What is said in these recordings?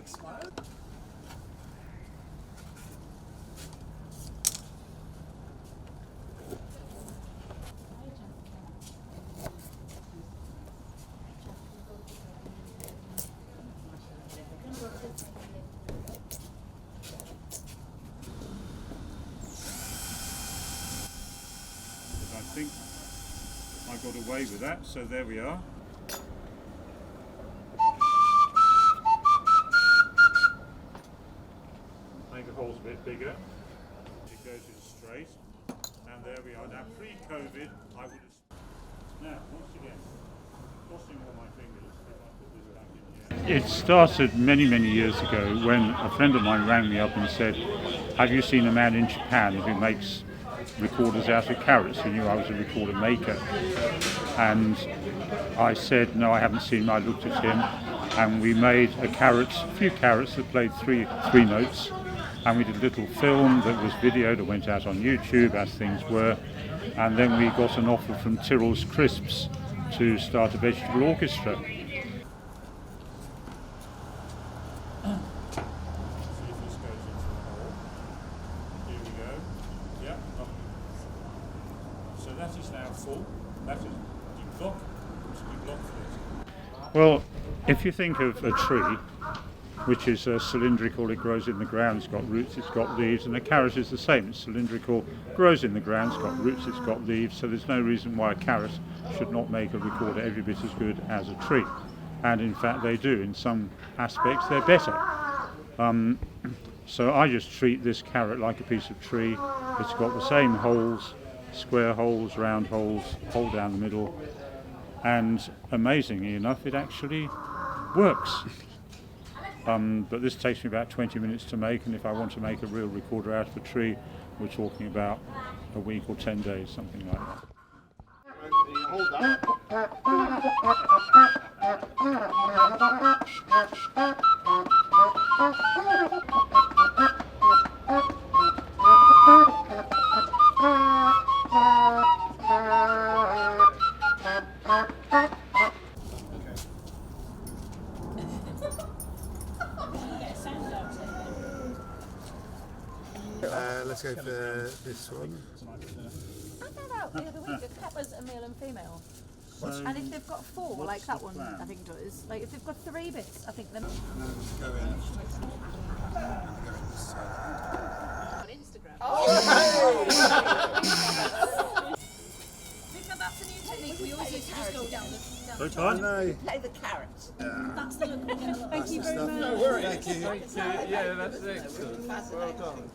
I think I got away with that, so there we are. Make the holes a bit bigger. It goes in straight, and there we are. Now, pre-COVID, I would have. Now, once again, crossing all my fingers. If I put this back in here. It started many, many years ago when a friend of mine rang me up and said, "Have you seen a man in Japan who makes recorders out of carrots?" He knew I was a recorder maker, and I said, "No, I haven't seen him." I looked at him, and we made a few carrots that played three notes, and we did a little film that was videoed. It went out on YouTube as things were, and then we got an offer from Tyrrell's Crisps to start a vegetable orchestra. That is now full. That is you block for it. Well, if you think of a tree, which is cylindrical, it grows in the ground, it's got roots, it's got leaves, and a carrot is the same. It's cylindrical, grows in the ground, it's got roots, it's got leaves, so there's no reason why a carrot should not make a recorder every bit as good as a tree. And in fact they do. In some aspects they're better. So I just treat this carrot like a piece of tree. It's got the same holes, square holes, round holes, hole down the middle, and amazingly enough it actually works. But this takes me about 20 minutes to make, and if I want to make a real recorder out of a tree, we're talking about a week or 10 days, something like that. Hold that. Let's go for this one. I found out the other week that peppers are male and female. And if they've got four, like that one, I think does. Like if they've got three bits, I think them. Go in. On Instagram. Oh! Because that's a new technique. We always used to just go down the. Very fine. Play the carrots. That's the look. Thank you very much. No worries. Thank you. Yeah, that's excellent. Well done.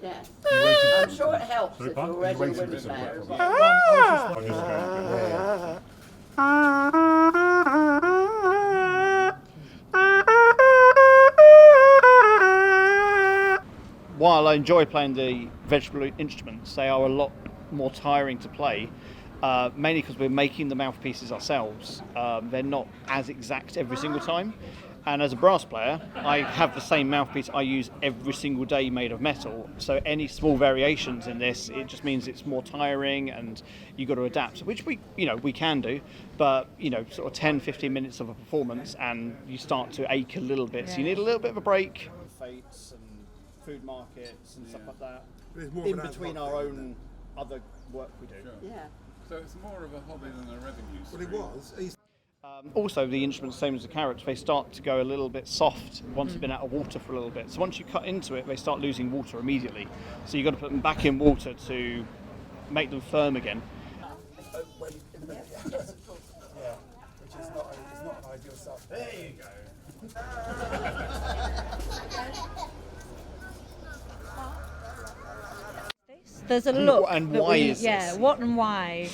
Yeah. I'm sure it helps if you're already a winning player. While I enjoy playing the vegetable instruments, they are a lot more tiring to play, mainly because we're making the mouthpieces ourselves. They're not as exact every single time. And as a brass player, I have the same mouthpiece I use every single day made of metal. So any small variations in this, it just means it's more tiring and you've got to adapt, which we can do. But, sort of 10, 15 minutes of a performance and you start to ache a little bit. So you need a little bit of a break. Fates and food markets and stuff like that. In between our own other work we do. Sure. Yeah. So it's more of a hobby than a revenue stream. Well, it was. Also, the instruments, same as the carrots, they start to go a little bit soft once they've been out of water for a little bit. So once you cut into it, they start losing water immediately. So you've got to put them back in water to make them firm again. Yeah, which is not an ideal stuff. There you go. There's a look. And why is this? Yeah, what and why,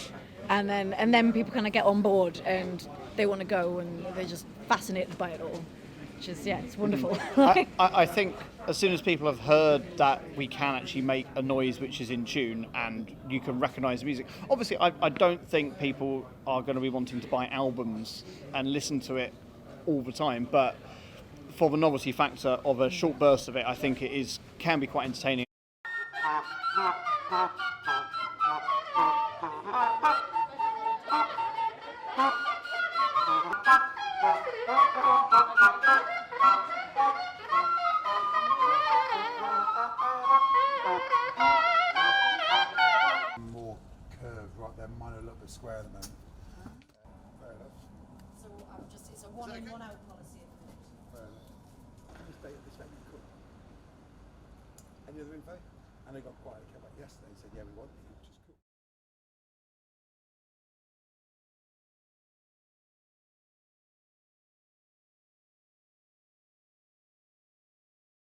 and then people kind of get on board and they want to go and they're just fascinated by it all, which is it's wonderful. I think as soon as people have heard that we can actually make a noise which is in tune and you can recognise the music. Obviously, I don't think people are going to be wanting to buy albums and listen to it all the time, but for the novelty factor of a short burst of it, I think it can be quite entertaining. any other info? And they got quiet. They came back yesterday and said, yeah, we want you.